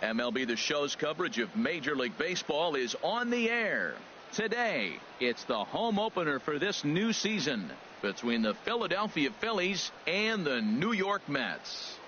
MLB The Show's coverage of Major League Baseball is on the air. Today, it's the home opener for this new season between the Philadelphia Phillies and the New York Mets.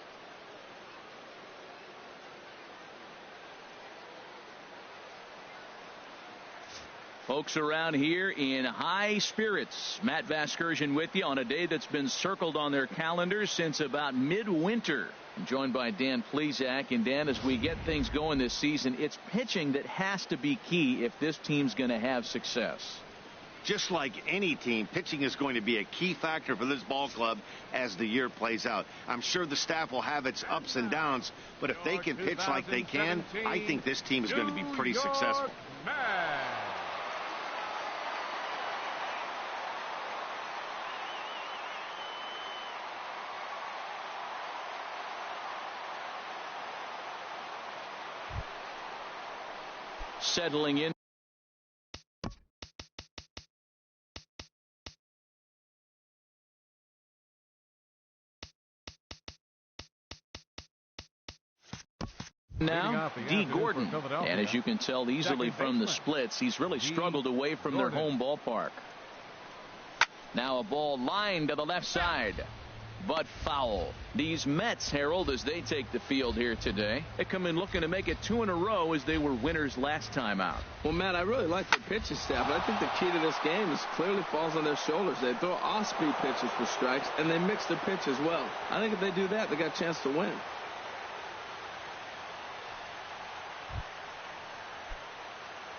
Folks around here in high spirits. Matt Vasgersian with you on a day that's been circled on their calendars since about midwinter. I'm joined by Dan Plesac. And Dan, as we get things going this season, it's pitching that has to be key if this team's going to have success. Just like any team, pitching is going to be a key factor for this ball club as the year plays out. I'm sure the staff will have its ups and downs, but if they can pitch like they can, I think this team is going to be pretty successful. Settling in. Now, D. Gordon. And as you can tell easily from the splits, he's really struggled away from their home ballpark. Now a ball lined to the left side, but foul. These Mets, Harold, as they take the field here today, they come in looking to make it 2 in a row as they were winners last time out. Well, Matt, I really like their pitching staff, but I think the key to this game is clearly falls on their shoulders. They throw off-speed pitches for strikes, and they mix the pitch as well. I think if they do that, they got a chance to win.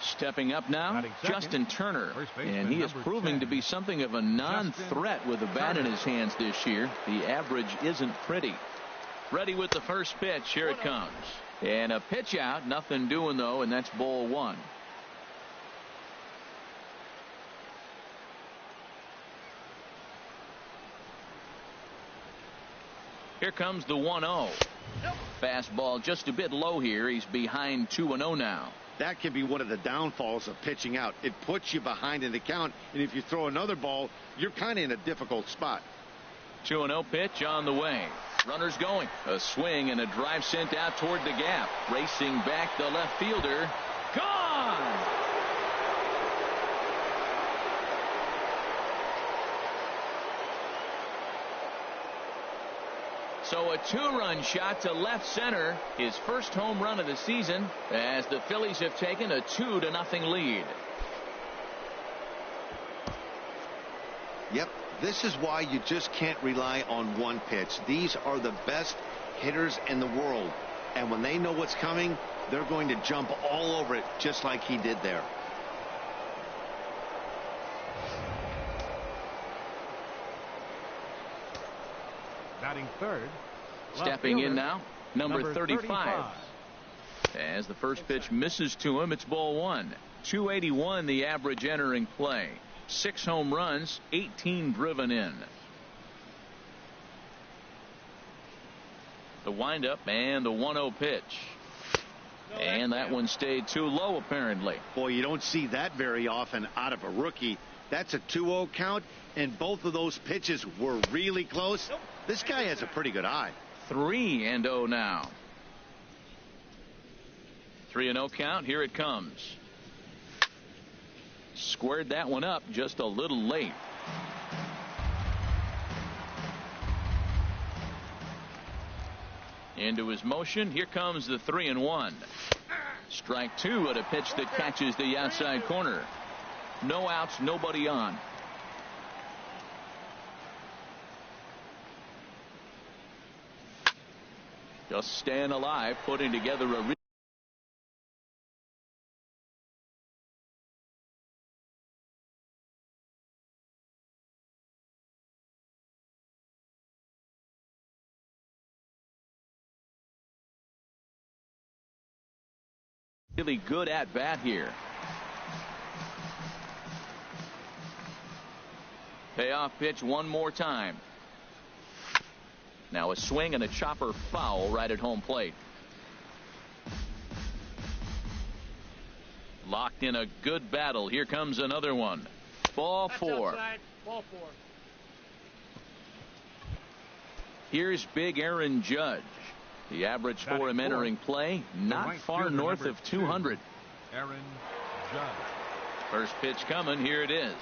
Stepping up now, Justin Turner, and he is proving to be something of a non-threat with a bat in his hands this year. The average isn't pretty. Ready with the first pitch. Here it comes. And a pitch out. Nothing doing, though, and that's ball one. Here comes the 1-0. Fastball just a bit low here. He's behind 2-0 now. That can be one of the downfalls of pitching out. It puts you behind in the count, and if you throw another ball, you're kind of in a difficult spot. 2-0 pitch on the way. Runners going. A swing and a drive sent out toward the gap. Racing back the left fielder. Gone! So a 2-run shot to left center, his first home run of the season, as the Phillies have taken a 2-0 lead. Yep, this is why you just can't rely on one pitch. These are the best hitters in the world, and when they know what's coming, they're going to jump all over it just like he did there. Batting third. Stepping in now, number 35. As the first pitch misses to him, it's ball one. 281 the average entering play. 6 home runs, 18 driven in. The windup and the 1-0 pitch. And that one stayed too low, apparently. Boy, you don't see that very often out of a rookie. That's a 2-0 count, and both of those pitches were really close. This guy has a pretty good eye. 3-0 now. 3-0 count. Here it comes. Squared that one up just a little late. Into his motion. Here comes the 3-1. Strike two at a pitch that catches the outside corner. No outs, nobody on. Just staying alive, putting together a really good at bat here. Payoff pitch one more time. Now a swing and a chopper foul right at home plate. Locked in a good battle. Here comes another one. Ball four. Ball four. Here's big Aaron Judge. The average for him entering play, not far north of 200. Aaron Judge. First pitch coming. Here it is.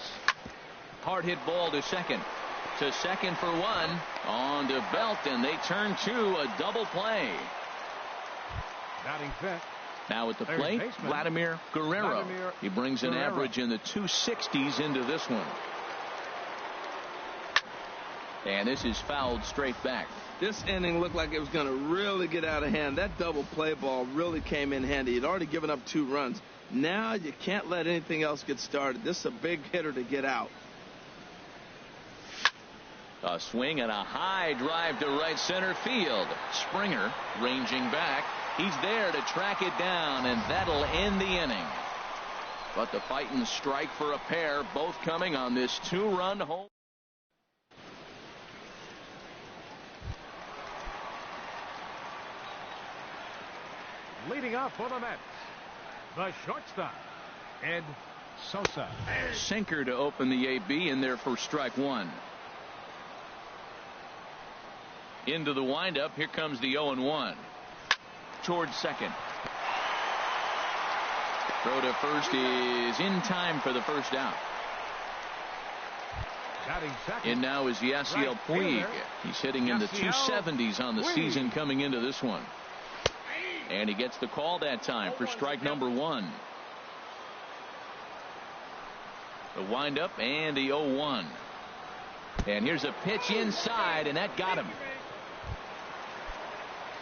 Hard hit ball to second. To second for one. On to Belt, and they turn to a double play. Batting fifth. Now at the plate, Vladimir Guerrero. He brings an average in the 260s into this one. And this is fouled straight back. This inning looked like it was going to really get out of hand. That double play ball really came in handy. He'd already given up 2 runs. Now you can't let anything else get started. This is a big hitter to get out. A swing and a high drive to right center field. Springer ranging back. He's there to track it down, and that'll end the inning. But the Titans strike for a pair, both coming on this 2-run home. Leading off for the Mets, the shortstop, Ed Sosa. Sinker to open the AB, in there for strike 1. Into the windup. Here comes the 0-1. Towards second. Throw to first is in time for the first out. And now is Yasiel Puig. He's hitting in the 270s on the season coming into this one. And he gets the call that time for strike number 1. The windup and the 0-1. And here's a pitch inside, and that got him.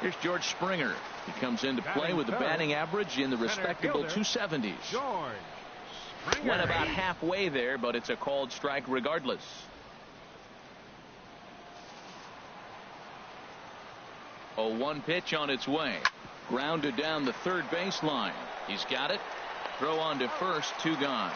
Here's George Springer. He comes into play with a batting average in the respectable 270s. Went about halfway there, but it's a called strike regardless. A 1 pitch on its way. Grounded down the third baseline. He's got it. Throw on to first. 2 gone.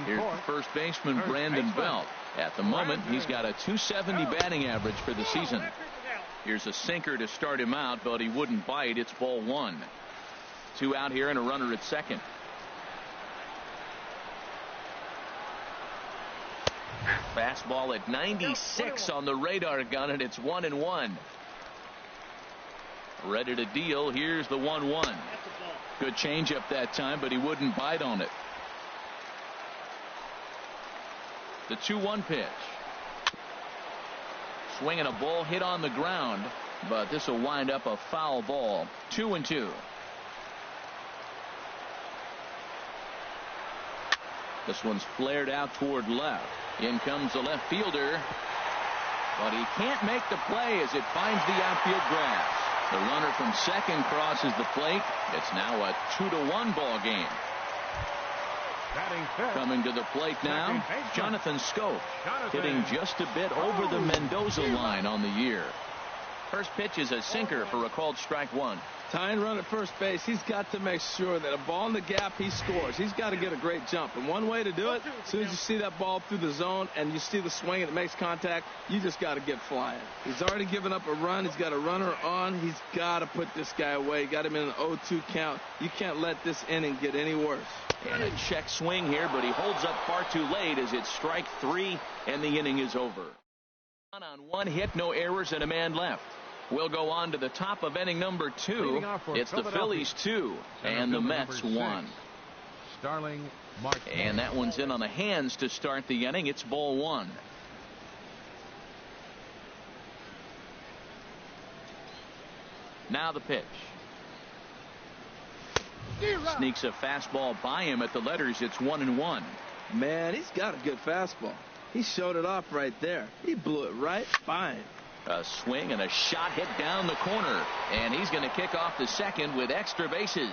Here's the first baseman, Brandon Belt. At the moment, he's got a 270 batting average for the season. Here's a sinker to start him out, but he wouldn't bite. It's ball 1. 2 out here and a runner at second. Fastball at 96 on the radar gun, and it's 1-1. Ready to deal. Here's the 1-1. Good changeup that time, but he wouldn't bite on it. The 2-1 pitch. Swinging a ball hit on the ground, but this will wind up a foul ball. 2-2. This one's flared out toward left. In comes the left fielder, but he can't make the play as it finds the outfield grass. The runner from second crosses the plate. It's now a 2-1 ball game. Coming to the plate now, Jonathan Schoop, hitting just a bit over the Mendoza line on the year. First pitch is a sinker for a called strike 1. Tying run at first base, he's got to make sure that a ball in the gap, he scores. He's got to get a great jump. And one way to do it, as soon as you see that ball through the zone and you see the swing and it makes contact, you just got to get flying. He's already given up a run. He's got a runner on. He's got to put this guy away. He got him in an 0-2 count. You can't let this inning get any worse. And a check swing here, but he holds up far too late as it's strike 3 and the inning is over. On 1 hit, no errors, and a man left. We'll go on to the top of inning number 2. It's the Phillies 2 and the Mets 1. And that one's in on the hands to start the inning. It's ball 1. Now the pitch. Sneaks a fastball by him at the letters. It's 1-1. Man, he's got a good fastball. He showed it off right there. He blew it right fine. A swing and a shot hit down the corner, and he's going to kick off the second with extra bases.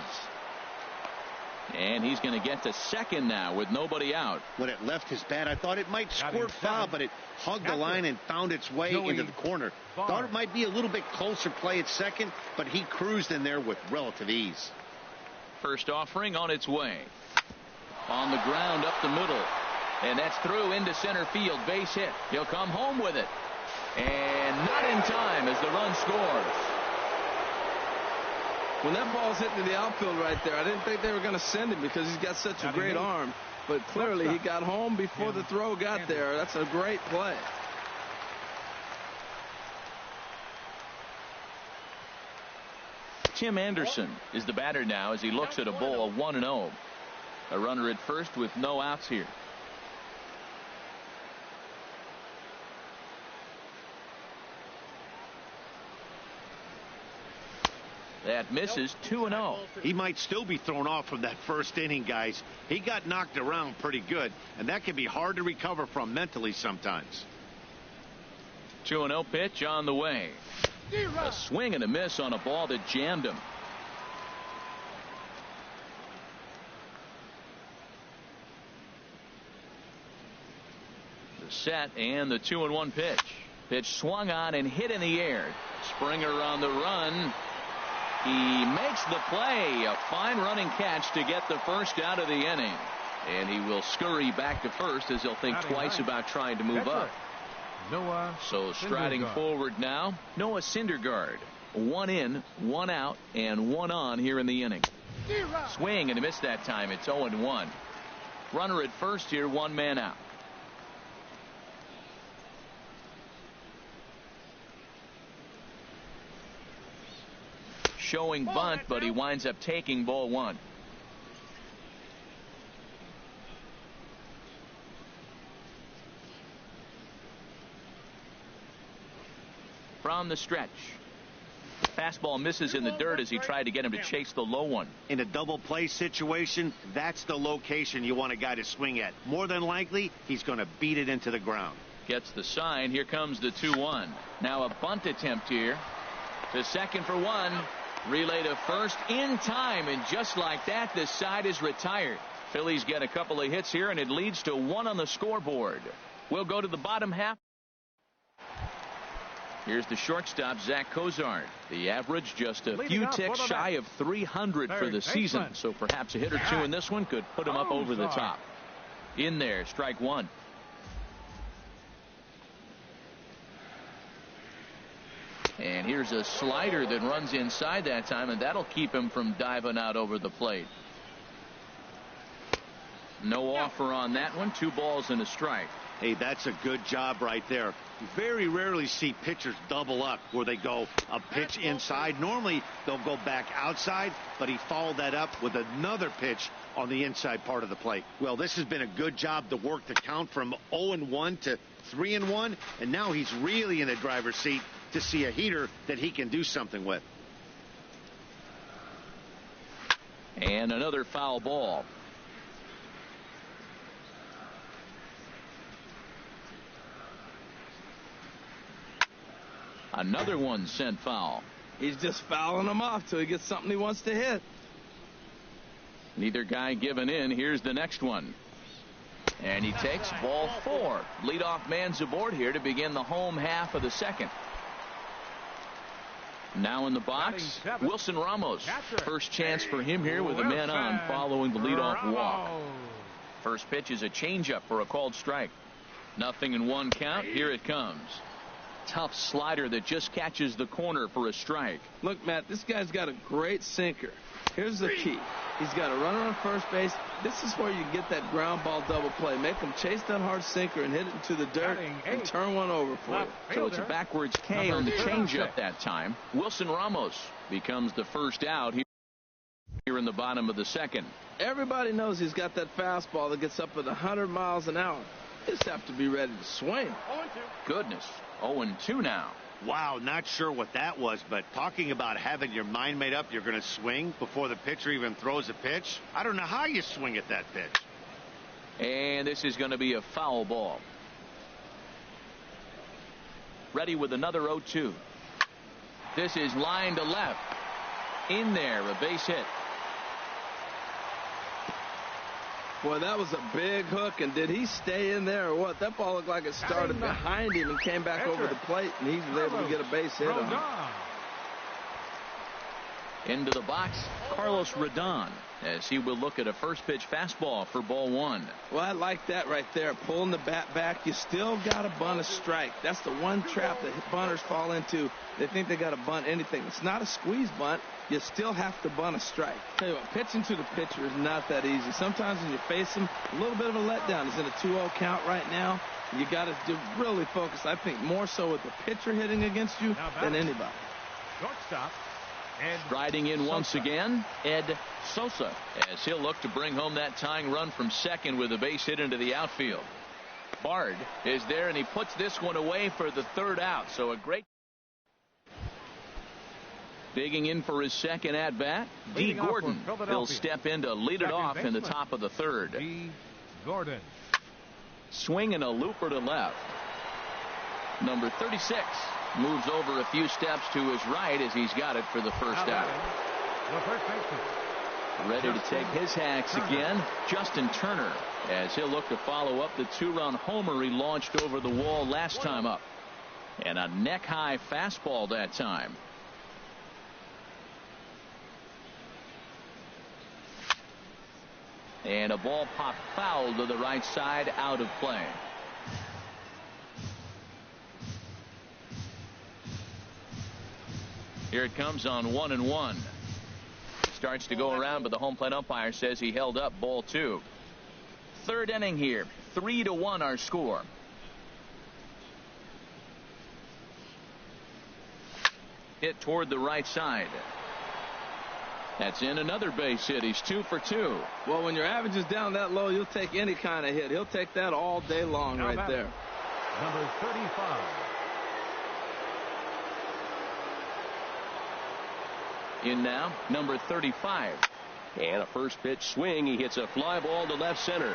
And he's going to get to second now with nobody out. When it left his bat, I thought it might squirt foul, but it hugged the line and found its way into the corner. Thought it might be a little bit closer play at second, but he cruised in there with relative ease. First offering on its way. On the ground up the middle, and that's through into center field. Base hit. He'll come home with it. And not in time as the run scores. When that ball's hitting to the outfield right there, I didn't think they were going to send him because he's got such a great arm. But clearly he got home before the throw got there. That's a great play. Tim Anderson is the batter now as he looks at a ball 1-0. A runner at first with no outs here. That misses. 2-0. He might still be thrown off from that first inning, guys. He got knocked around pretty good, and that can be hard to recover from mentally sometimes. 2-0 pitch on the way. A swing and a miss on a ball that jammed him. The set and the 2-1 pitch. Pitch swung on and hit in the air. Springer on the run. He makes the play. A fine running catch to get the first out of the inning. And he will scurry back to first as he'll think twice about trying to move up. So striding forward now, Noah Syndergaard. 1 in, 1 out, and 1 on here in the inning. Swing and a miss that time. It's 0-1. Runner at first here, 1 man out. Showing bunt, but he winds up taking ball 1. From the stretch. Fastball misses in the dirt as he tried to get him to chase the low one. In a double play situation, that's the location you want a guy to swing at. More than likely, he's going to beat it into the ground. Gets the sign. Here comes the 2-1. Now a bunt attempt here. To second for 1. Relay to first in time, and just like that, this side is retired. Phillies get a couple of hits here, and it leads to 1 on the scoreboard. We'll go to the bottom half. Here's the shortstop, Zach Cozart. The average just a few ticks shy of 300 for the season, so perhaps a hit or two in this one could put him up over the top. In there, strike 1. And here's a slider that runs inside that time, and that'll keep him from diving out over the plate. No offer on that one. 2 balls and a strike. Hey, that's a good job right there. You very rarely see pitchers double up where they go a pitch inside. Normally they'll go back outside, but he followed that up with another pitch on the inside part of the plate. Well, this has been a good job to work the count from 0-1 to 3-1, and now he's really in the driver's seat to see a heater that he can do something with. And another foul ball. Another one sent foul. He's just fouling them off till he gets something he wants to hit. Neither guy giving in. Here's the next one. And he takes ball 4. Leadoff man's aboard here to begin the home half of the second. Now in the box, Wilson Ramos. First chance for him here with a man on following the leadoff walk. First pitch is a changeup for a called strike. 0-1 count. Here it comes. Tough slider that just catches the corner for a strike. Look, Matt, this guy's got a great sinker. Here's the key. He's got a runner on first base. This is where you get that ground ball double play. Make him chase that hard sinker and hit it into the dirt and turn one over for you. So it's a backwards K on the changeup that time. Wilson Ramos becomes the first out here in the bottom of the second. Everybody knows he's got that fastball that gets up at 100 miles an hour. You just have to be ready to swing. Goodness. 0-2 now. Wow, not sure what that was, but talking about having your mind made up you're going to swing before the pitcher even throws a pitch. I don't know how you swing at that pitch. And this is going to be a foul ball. Ready with another 0-2. This is line to left. In there, a base hit. Boy, that was a big hook, and did he stay in there or what? That ball looked like it started behind him and came back over the plate, and he was able to get a base hit on it. Into the box, Carlos Rodon, as he will look at a first pitch fastball for ball 1. Well, I like that right there. Pulling the bat back. You still got to bunt a strike. That's the one trap that bunters fall into. They think they got to bunt anything. It's not a squeeze bunt. You still have to bunt a strike. Tell you what, pitching to the pitcher is not that easy. Sometimes when you face him, a little bit of a letdown. He's in a 2-0 count right now. You got to really focus. I think more so with the pitcher hitting against you than anybody. Shortstop, Striding in once again, Ed Sosa, as he'll look to bring home that tying run from second with a base hit into the outfield. Bard is there, and he puts this one away for the third out. So a great digging in for his second at bat. D. Gordon. He'll step in to lead it off in the top of the third. D. Gordon. Swing and a looper to left. Number 36 moves over a few steps to his right as he's got it for the first out. The first baseman. Ready to take his hacks again, Justin Turner, as he'll look to follow up the two-run homer he launched over the wall last time up. And a neck-high fastball that time. And a ball popped foul to the right side, out of play. Here it comes on 1-1. Starts to go around, but the home plate umpire says he held up, ball 2. Third inning here, 3-1 our score. Hit toward the right side. That's in, another base hit. He's 2 for 2. Well, when your average is down that low, you'll take any kind of hit. He'll take that all day long right there. Number 35. In now, number 35. And a first pitch swing. He hits a fly ball to left center.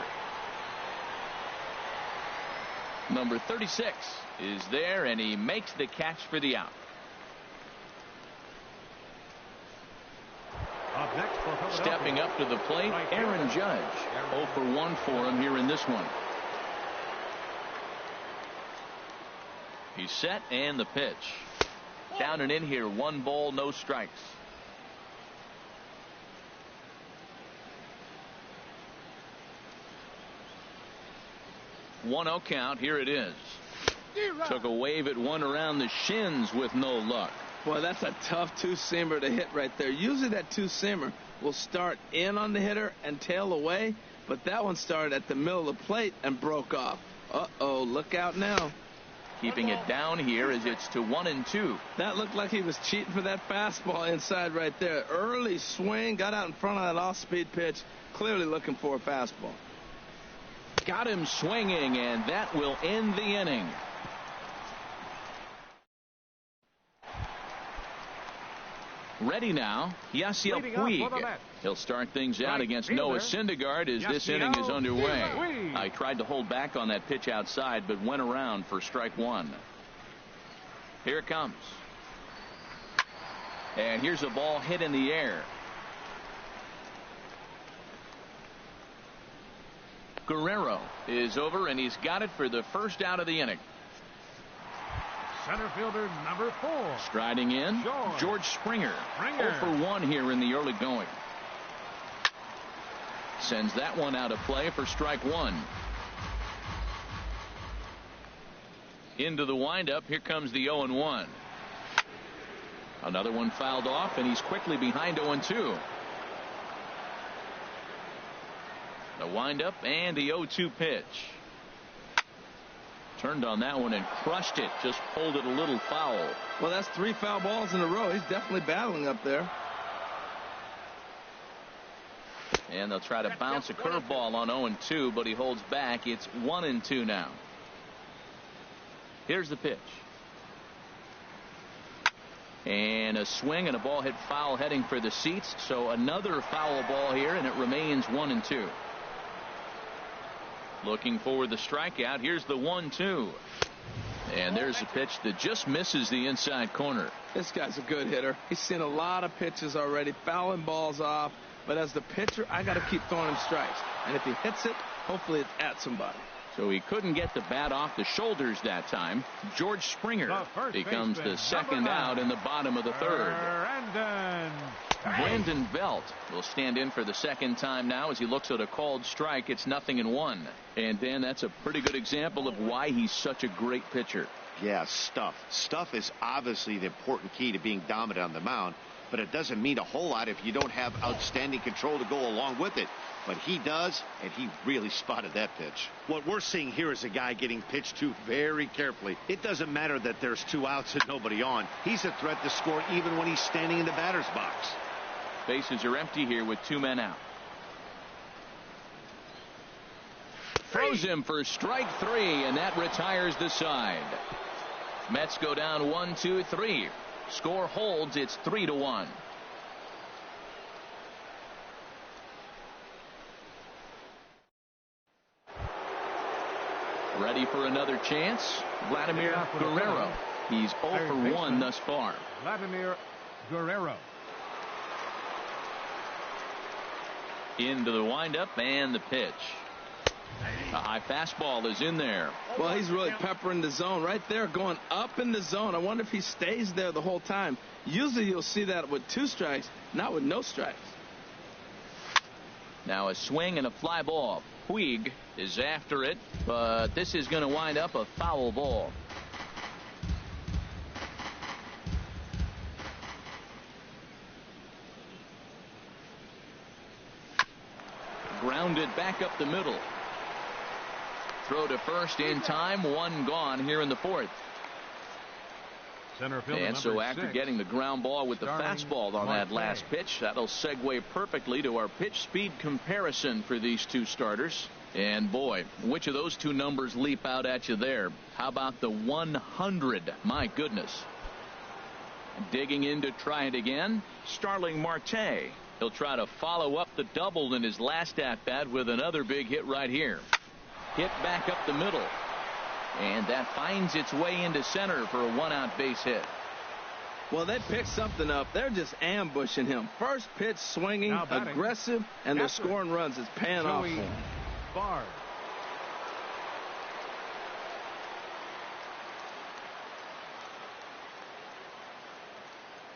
Number 36 is there, and he makes the catch for the out. Up next for Philadelphia. Stepping up to the plate, Aaron Judge. 0 for 1 for him here in this one. He's set, and the pitch. Down and in here, 1 ball, no strikes. 1-0 count. Here it is. Took a wave at one around the shins with no luck. Boy, that's a tough two-seamer to hit right there. Usually that two-seamer will start in on the hitter and tail away, but that one started at the middle of the plate and broke off. Uh-oh, look out now. Keeping it down here as it's to 1-2. That looked like he was cheating for that fastball inside right there. Early swing, got out in front of that off-speed pitch, clearly looking for a fastball. Got him swinging, and that will end the inning. Ready now, Yasiel Puig. He'll start things out against Noah Syndergaard as this inning is underway. I tried to hold back on that pitch outside, but went around for strike 1. Here it comes. And here's a ball hit in the air. Guerrero is over, and he's got it for the first out of the inning. Center fielder number 4. Striding in, George Springer. 0 for 1 here in the early going. Sends that one out of play for strike 1. Into the windup. Here comes the 0-1. Another one fouled off, and he's quickly behind 0-2. The windup and the 0-2 pitch. Turned on that one and crushed it. Just pulled it a little foul. Well, that's 3 foul balls in a row. He's definitely battling up there. And they'll try to bounce a curveball on 0-2, but he holds back. It's 1-2 now. Here's the pitch. And a swing and a ball hit foul heading for the seats. So another foul ball here, and it remains 1-2. Looking for the strikeout. Here's the 1-2. And there's a pitch that just misses the inside corner. This guy's a good hitter. He's seen a lot of pitches already, fouling balls off. But as the pitcher, I got to keep throwing him strikes. And if he hits it, hopefully it's at somebody. So he couldn't get the bat off the shoulders that time. George Springer becomes the second out in the bottom of the third. Brandon Belt will stand in for the second time now as he looks at a called strike. It's 0-1. And Dan, that's a pretty good example of why he's such a great pitcher. Yeah, stuff is obviously the important key to being dominant on the mound. but it doesn't mean a whole lot if you don't have outstanding control to go along with it. But he does, and he really spotted that pitch. What we're seeing here is a guy getting pitched to very carefully. It doesn't matter that there's 2 outs and nobody on. He's a threat to score even when he's standing in the batter's box. Bases are empty here with 2 men out. Throws him for strike 3, and that retires the side. Mets go down 1-2-3. Score holds. It's 3-1. Ready for another chance? Vladimir Guerrero. He's 0 for 1 thus far. Vladimir Guerrero. Into the windup and the pitch. A high fastball is in there. Well, he's really peppering the zone right there, going up in the zone. I wonder if he stays there the whole time. Usually you'll see that with 2 strikes, not with no strikes. Now a swing and a fly ball. Puig is after it, but this is going to wind up a foul ball. Grounded back up the middle. Throw to first in time. 1 gone here in the 4th. Center fielder and so after 6, getting the ground ball with the fastball on that last pitch, that'll segue perfectly to our pitch speed comparison for these 2 starters. And boy, which of those 2 numbers leap out at you there? How about the 100? My goodness. Digging in to try it again, Starling Marte. He'll try to follow up the double in his last at-bat with another big hit right here. Hit back up the middle. And that finds its way into center for a 1-out base hit. Well, they picked something up. They're just ambushing him. First pitch swinging, aggressive, and they're scoring runs. It's paying off for him. Bard.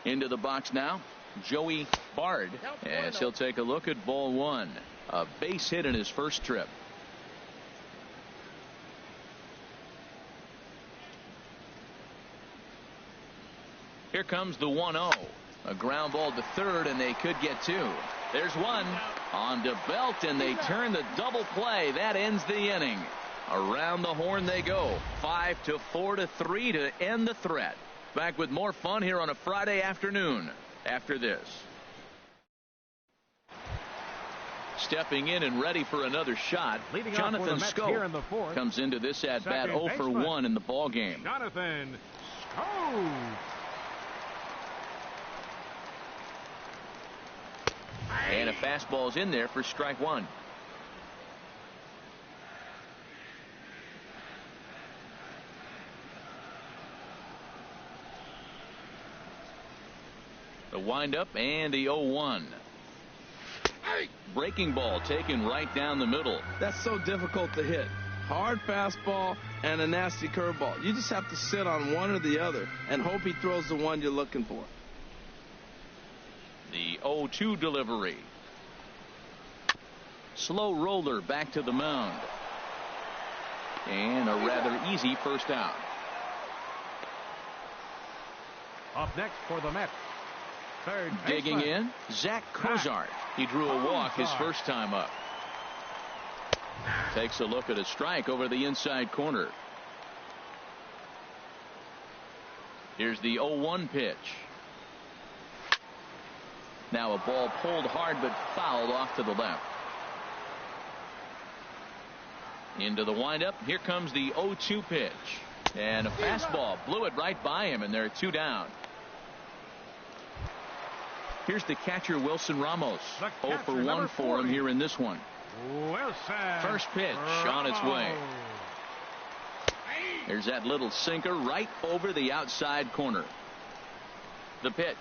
Into the box now, Joey Bard, as he'll take a look at ball 1. A base hit in his first trip. Here comes the 1-0. A ground ball to third, and they could get 2. There's 1 on to Belt, and they turn the double play. That ends the inning. Around the horn they go. 5-4-3 to end the threat. Back with more fun here on a Friday afternoon after this. Stepping in and ready for another shot, Jonathan Scope comes into this at bat 0 for 1 in the ball game. Jonathan Scope. And a fastball's in there for strike 1. The windup and the 0-1. Breaking ball taken right down the middle. That's so difficult to hit. Hard fastball and a nasty curveball. You just have to sit on one or the other and hope he throws the one you're looking for. The 0-2 delivery. Slow roller back to the mound. And a rather easy first out. Up next for the Mets. Third digging in, Zach Cozart. He drew a walk his first time up. Takes a look at a strike over the inside corner. Here's the 0-1 pitch. Now a ball pulled hard but fouled off to the left. Into the windup. Here comes the 0-2 pitch. And a fastball blew it right by him, and there are 2 down. Here's the catcher, Wilson Ramos. 0 for 1 for him here in this one. First pitch on its way. There's that little sinker right over the outside corner. The pitch.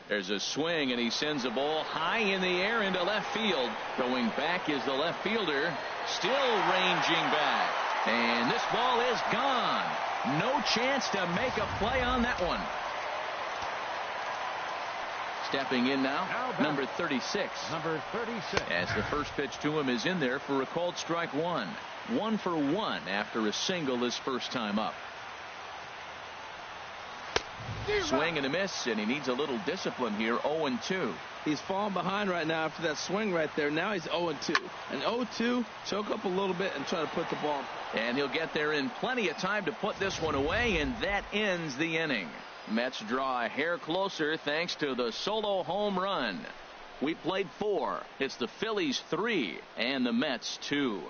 There's a swing, and he sends the ball high in the air into left field. Going back is the left fielder, still ranging back. And this ball is gone. No chance to make a play on that one. Stepping in now, number 36. Number 36. As the first pitch to him is in there for a called strike 1. 1 for 1 after a single his first time up. Swing and a miss, and he needs a little discipline here. 0-2. He's falling behind right now after that swing right there. Now he's 0-2. And 0-2, choke up a little bit and try to put the ball. And he'll get there in plenty of time to put this one away, and that ends the inning. Mets draw a hair closer thanks to the solo home run. We played 4. It's the Phillies 3 and the Mets 2.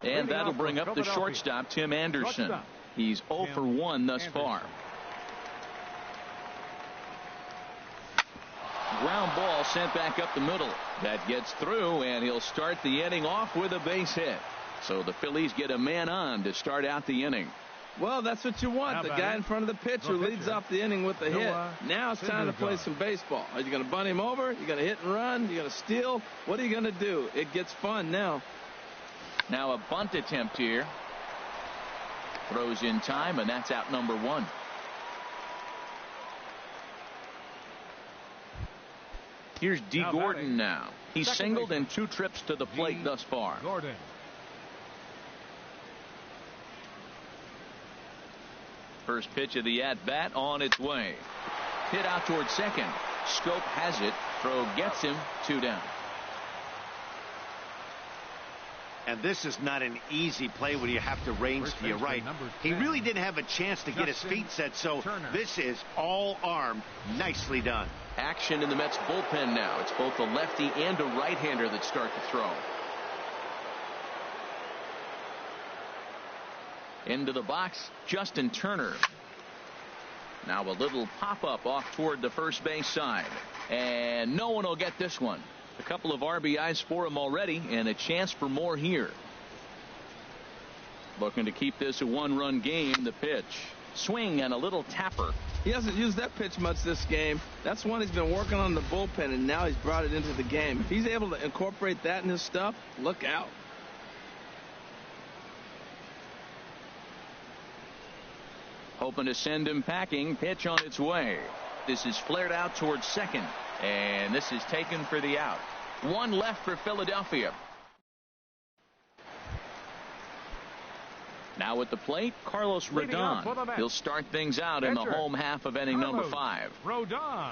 And that'll bring up the shortstop, Tim Anderson. He's 0 for 1 thus far. Ground ball sent back up the middle. That gets through, and he'll start the inning off with a base hit. So the Phillies get a man on to start out the inning. Well, that's what you want. The guy in front of the pitcher leads off the inning with the hit. Now it's time to play some baseball. Are you going to bunt him over? You're going to hit and run? You're going to steal? What are you going to do? It gets fun now. Now a bunt attempt here. Throws in time, and that's out number 1. Here's D. Gordon now. He's singled in 2 trips to the plate thus far. Gordon. First pitch of the at-bat on its way. Hit out towards second. Scope has it Throw gets him 2 down. And this is not an easy play when you have to range to your right. He really didn't have a chance to get his feet set, so this is all arm. Nicely done. Action in the Mets bullpen now. It's both a lefty and a right-hander that start to throw. Into the box, Justin Turner. Now a little pop-up off toward the first base side. And no one will get this one. A couple of RBIs for him already, and a chance for more here. Looking to keep this a 1-run game. The pitch. Swing and a little tapper. He hasn't used that pitch much this game. That's one he's been working on in the bullpen, and now he's brought it into the game. If he's able to incorporate that in his stuff, look out. Hoping to send him packing. Pitch on its way. This is flared out towards second. And this is taken for the out. 1 left for Philadelphia. Now at the plate, Carlos Rodon. He'll start things out in the home half of inning number 5. Rodon.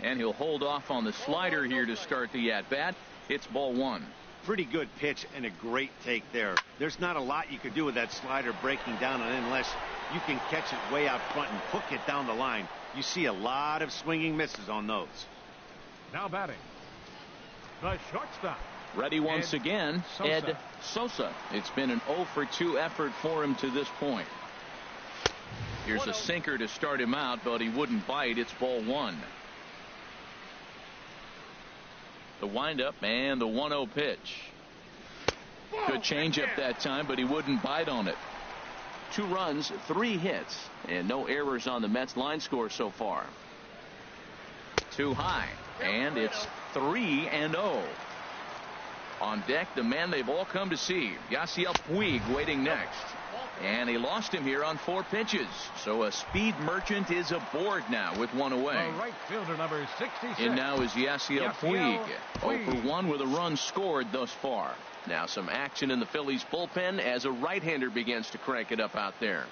And he'll hold off on the slider here to start the at-bat. It's ball 1. Pretty good pitch and a great take there. There's not a lot you could do with that slider breaking down unless you can catch it way out front and hook it down the line. You see a lot of swinging misses on those. Now batting, the shortstop. Ready once again, Ed Sosa. It's been an 0 for 2 effort for him to this point. Here's a sinker to start him out, but he wouldn't bite. It's ball 1. The windup and the 1-0 pitch. Good changeup that time, but he wouldn't bite on it. 2 runs, 3 hits, and no errors on the Mets line score so far. Too high, and it's 3-0. On deck, the man they've all come to see, Yasiel Puig, waiting next. And he lost him here on 4 pitches. So a speed merchant is aboard now with 1 away. The right fielder, number 66. In now is Yasiel Puig. 0 for 1 with a run scored thus far. Now some action in the Phillies bullpen as a right-hander begins to crank it up out there.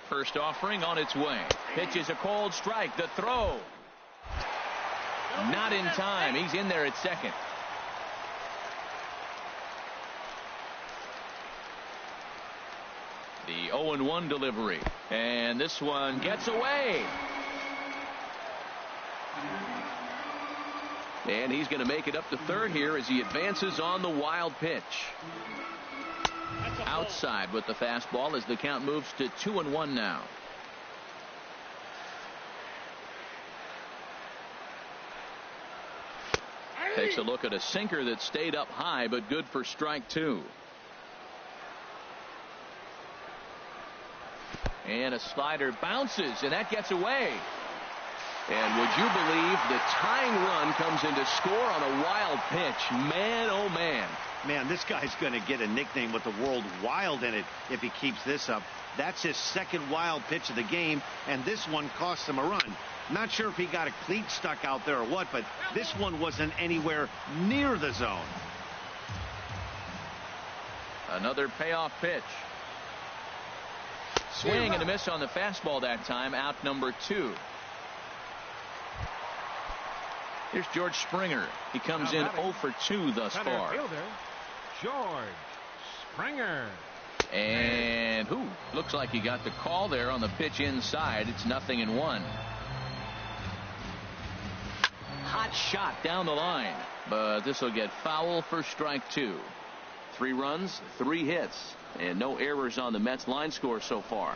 First offering on its way. Pitch is a cold strike. The throw. Not in time. He's in there at second. The 0-1 delivery. And this one gets away. And he's going to make it up to third here as he advances on the wild pitch. Outside with the fastball as the count moves to 2-1 now. Takes a look at a sinker that stayed up high, but good for strike 2. And a slider bounces, and that gets away. And would you believe the tying run comes into score on a wild pitch? Man, oh man. Man, this guy's going to get a nickname with the word wild in it if he keeps this up. That's his second wild pitch of the game, and this one cost him a run. Not sure if he got a cleat stuck out there or what, but this one wasn't anywhere near the zone. Another payoff pitch. Swing and a miss on the fastball that time. Out number 2. Here's George Springer. He comes in 0 for 2 thus far. Fielder, George Springer. And looks like he got the call there on the pitch inside. It's 0-1. Hot shot down the line, but this will get foul for strike 2. 3 runs, 3 hits, and no errors on the Mets line score so far.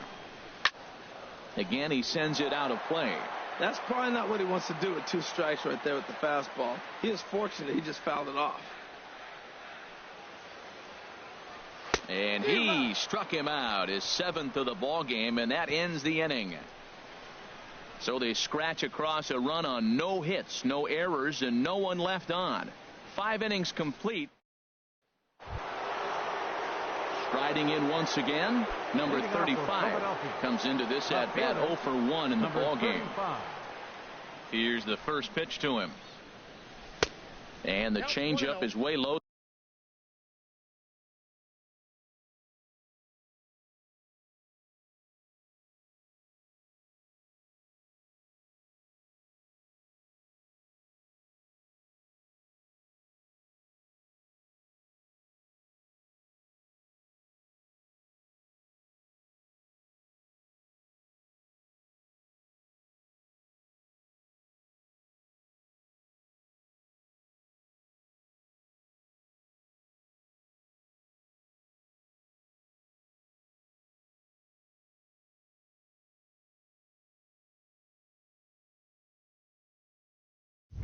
Again, he sends it out of play. That's probably not what he wants to do with 2 strikes right there with the fastball. He is fortunate he just fouled it off. And he struck him out, his 7th of the ball game, and that ends the inning. So they scratch across a run on no hits, no errors, and no one left on. 5 innings complete. Striding in once again, number 35 comes into this at bat 0 for 1 in the ball game. Here's the first pitch to him. And the changeup is way low.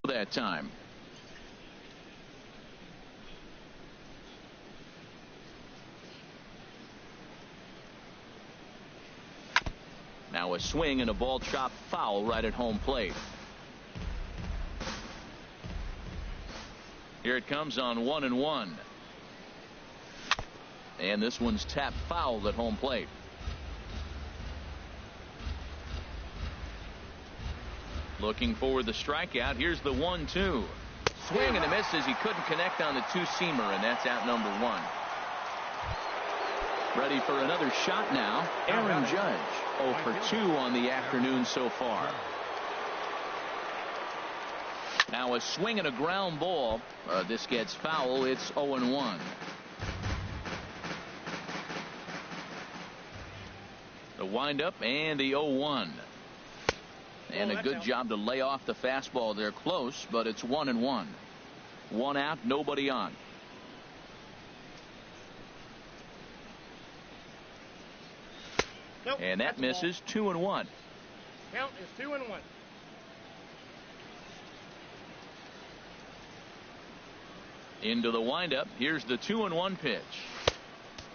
that time. Now a swing and a ball chopped foul right at home plate. Here it comes on 1-1. And this one's tapped foul at home plate. Looking for the strikeout. Here's the 1-2. Swing and a miss as he couldn't connect on the two-seamer, and that's out number one. Ready for another shot now. Aaron Judge, 0 for 2 on the afternoon so far. Now a swing and a ground ball. This gets foul. It's 0-1. The windup and the 0-1. And a good job to lay off the fastball there close, but it's 1-1. One out, nobody on. Nope, and that misses. 2-1. Count is 2-1. Into the windup. Here's the 2-1 pitch.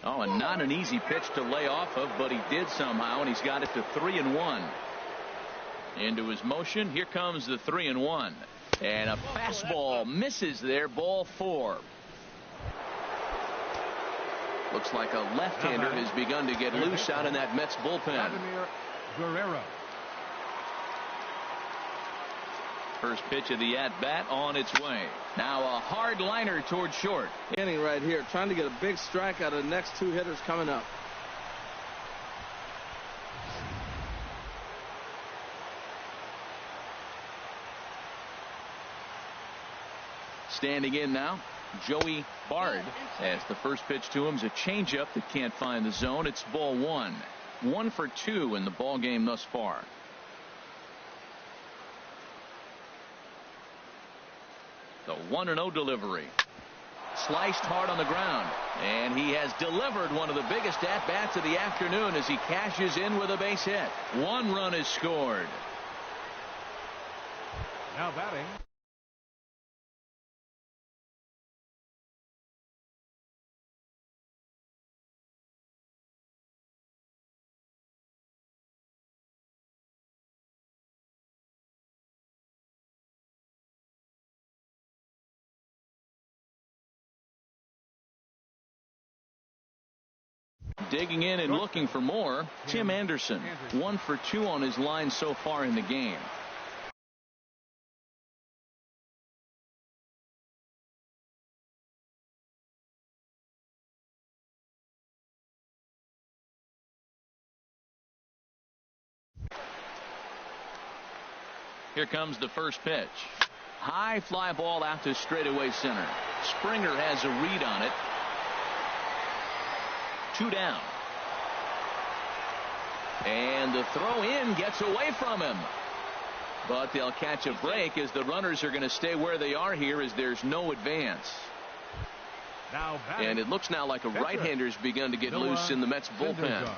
Oh, and not an easy pitch to lay off of, but he did somehow, and he's got it to 3-1. Into his motion. Here comes the 3-1. And a fastball misses there. Ball 4. Looks like a left-hander has begun to get loose out in that Mets bullpen. First pitch of the at-bat on its way. Now a hard liner toward short. Inning right here, trying to get a big strike out of the next two hitters coming up. Standing in now, Joey Bard, as the first pitch to him is a changeup that can't find the zone. It's ball 1. 1 for 2 in the ball game thus far. The 1-0 delivery. Sliced hard on the ground, and he has delivered one of the biggest at-bats of the afternoon as he cashes in with a base hit. 1 run is scored. Now batting, digging in and looking for more, Tim Anderson. 1 for 2 on his line so far in the game. Here comes the first pitch. High fly ball out to straightaway center. Springer has a read on it. 2 down. And the throw in gets away from him. But they'll catch a break as the runners are going to stay where they are here as there's no advance. now batting, And it looks now like a right-hander's begun to get loose in the Mets bullpen.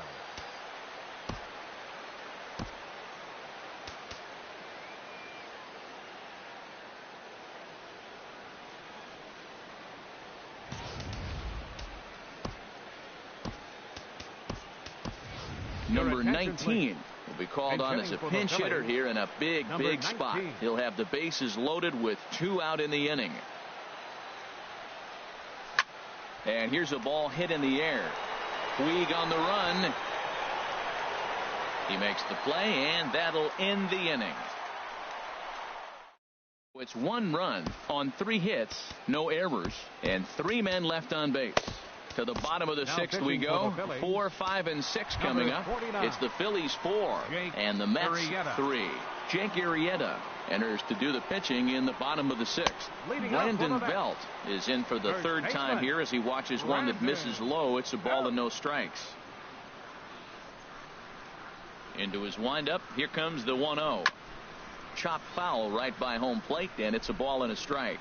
Number 19 will be called on as a pinch hitter here in a big spot. He'll have the bases loaded with 2 out in the inning. And here's a ball hit in the air. Puig on the run. He makes the play, and that'll end the inning. It's 1 run on 3 hits, no errors, and 3 men left on base. To the bottom of the 6th we go. 4, 5, and 6 coming up. It's the Phillies 4 and the Mets 3. Jake Arrieta enters to do the pitching in the bottom of the 6th. Brandon Belt is in for the 3rd time here as he watches one that misses low. It's a ball and no strikes. Into his windup. Here comes the 1-0. Chopped foul right by home plate, and it's a ball and a strike.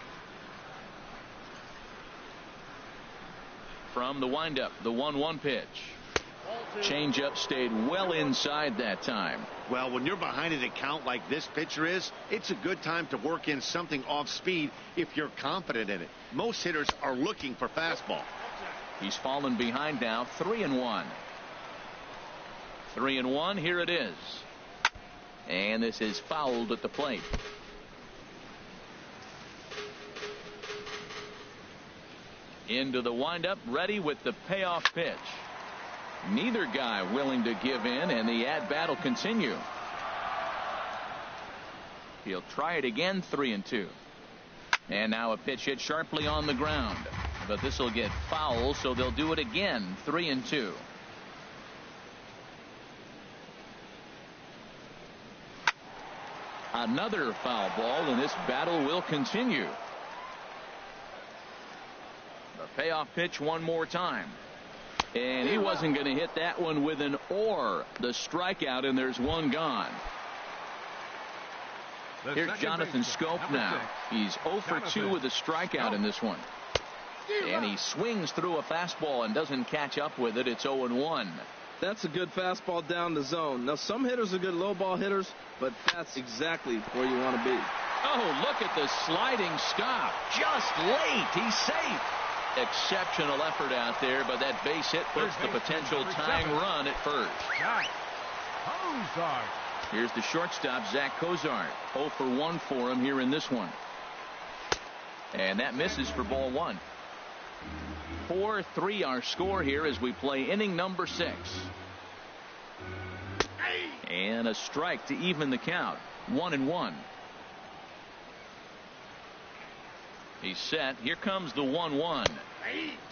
From the windup, the 1-1 pitch. Changeup stayed well inside that time. Well, when you're behind an account like this pitcher is, it's a good time to work in something off speed if you're confident in it. Most hitters are looking for fastball. He's fallen behind now, 3-1. 3-1, here it is. And this is fouled at the plate. Into the windup, ready with the payoff pitch. Neither guy willing to give in, and the at-bat will continue. He'll try it again, 3-2. And now a pitch hit sharply on the ground. But this will get foul, so they'll do it again, 3-2. Another foul ball, and this battle will continue. The payoff pitch one more time. And he wasn't going to hit that one with an or. The strikeout, and there's one gone. Here's Jonathan Scope now. He's 0 for 2 with a strikeout in this one. And he swings through a fastball and doesn't catch up with it. It's 0-1. That's a good fastball down the zone. Now, some hitters are good low ball hitters, but that's exactly where you want to be. Oh, look at the sliding stop. Just late. He's safe. Exceptional effort out there, but that base hit puts the potential tying run at first. Here's the shortstop, Zach Cozart. 0 for 1 for him here in this one. And that misses for ball 1. 4-3 our score here as we play inning number 6. And a strike to even the count. 1-1. He's set. Here comes the 1-1.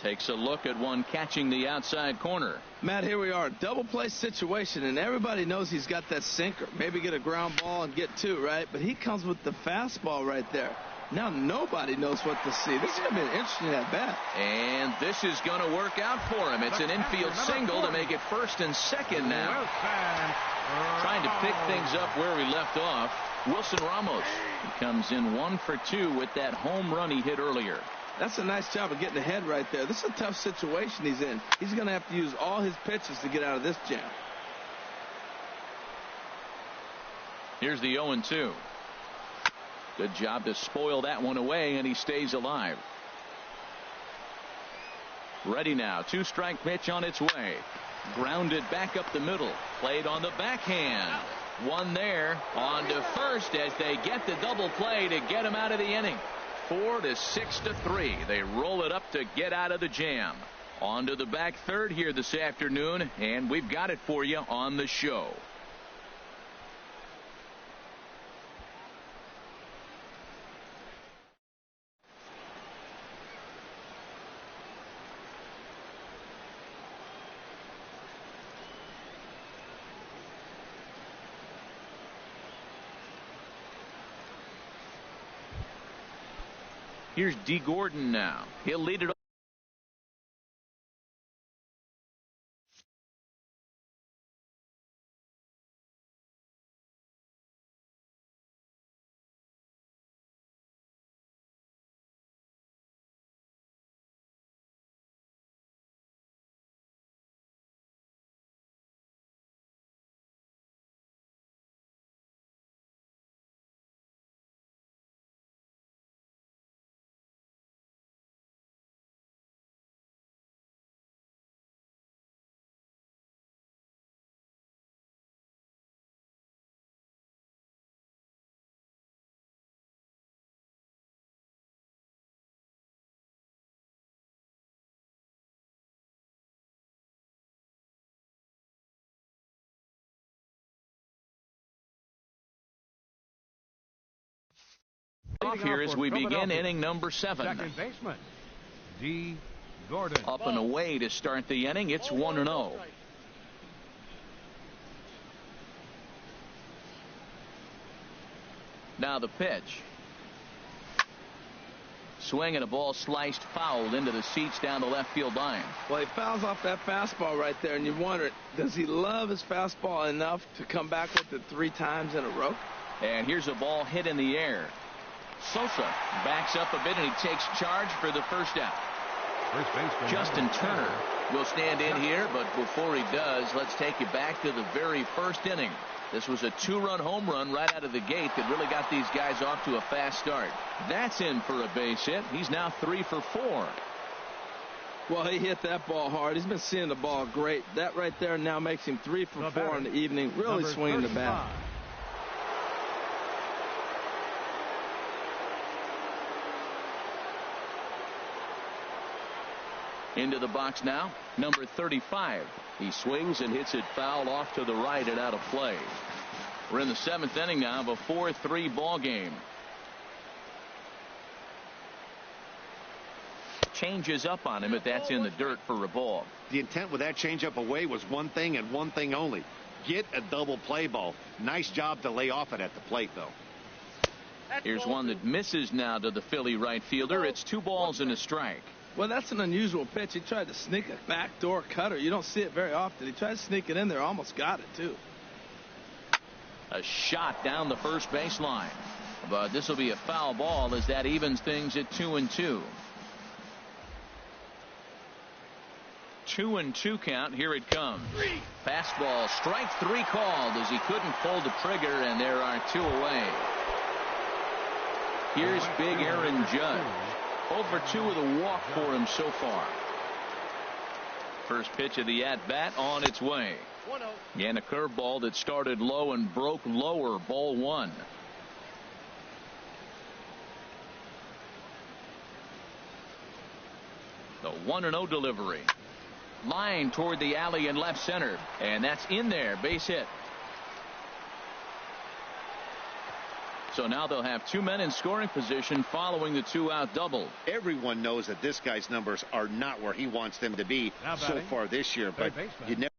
Takes a look at one catching the outside corner. Matt, here we are. Double play situation, and everybody knows he's got that sinker. Maybe get a ground ball and get 2, right? But he comes with the fastball right there. Now nobody knows what to see. This is going to be an interesting at bat. And this is going to work out for him. It's an infield single to make it first and second now. Trying to pick things up where we left off. Wilson Ramos. He comes in 1 for 2 with that home run he hit earlier. That's a nice job of getting ahead right there. This is a tough situation he's in. He's going to have to use all his pitches to get out of this jam. Here's the 0-2. Good job to spoil that one away, and he stays alive. Ready now. 2-strike pitch on its way. Grounded back up the middle. Played on the backhand. One there. On to first as they get the double play to get him out of the inning. 4-6-3. They roll it up to get out of the jam. On to the back third here this afternoon, and we've got it for you on the show. Here's D. Gordon now. He'll lead it. Off here as we begin inning number 7. Second baseman, D. Gordon. Up and away to start the inning. It's 1-0. Now the pitch. Swing and a ball sliced foul into the seats down the left field line. Well, he fouls off that fastball right there, and you wonder, does he love his fastball enough to come back with it 3 times in a row? And here's a ball hit in the air. Sosa backs up a bit, and he takes charge for the first out. First baseman Justin Turner will stand in here, but before he does, let's take you back to the very first inning. This was a 2-run home run right out of the gate that really got these guys off to a fast start. That's in for a base hit. He's now 3 for 4. Well, he hit that ball hard. He's been seeing the ball great. That right there now makes him 3 for 4 in the evening. Really swinging the bat. Into the box now, number 35. He swings and hits it foul off to the right and out of play. We're in the 7th inning now of a 4-3 ball game. Changes up on him, but that's in the dirt for a ball. The intent with that changeup away was one thing and one thing only. Get a double play ball. Nice job to lay off it at the plate, though. Here's one that misses now to the Philly right fielder. It's 2 balls and a strike. Well, that's an unusual pitch. He tried to sneak a backdoor cutter. You don't see it very often. He tried to sneak it in there, almost got it, too. A shot down the first baseline. But this will be a foul ball as that evens things at 2-2. 2-2 count. Here it comes. Fastball, strike 3 called as he couldn't pull the trigger, and there are 2 away. Here's big Aaron Judge. Over 2 with a walk for him so far. First pitch of the at-bat on its way. And a curveball that started low and broke lower. Ball 1. The 1-0 delivery. Line toward the alley in left center. And that's in there. Base hit. So now they'll have 2 men in scoring position following the 2-out double. Everyone knows that this guy's numbers are not where he wants them to be so far this year, but you never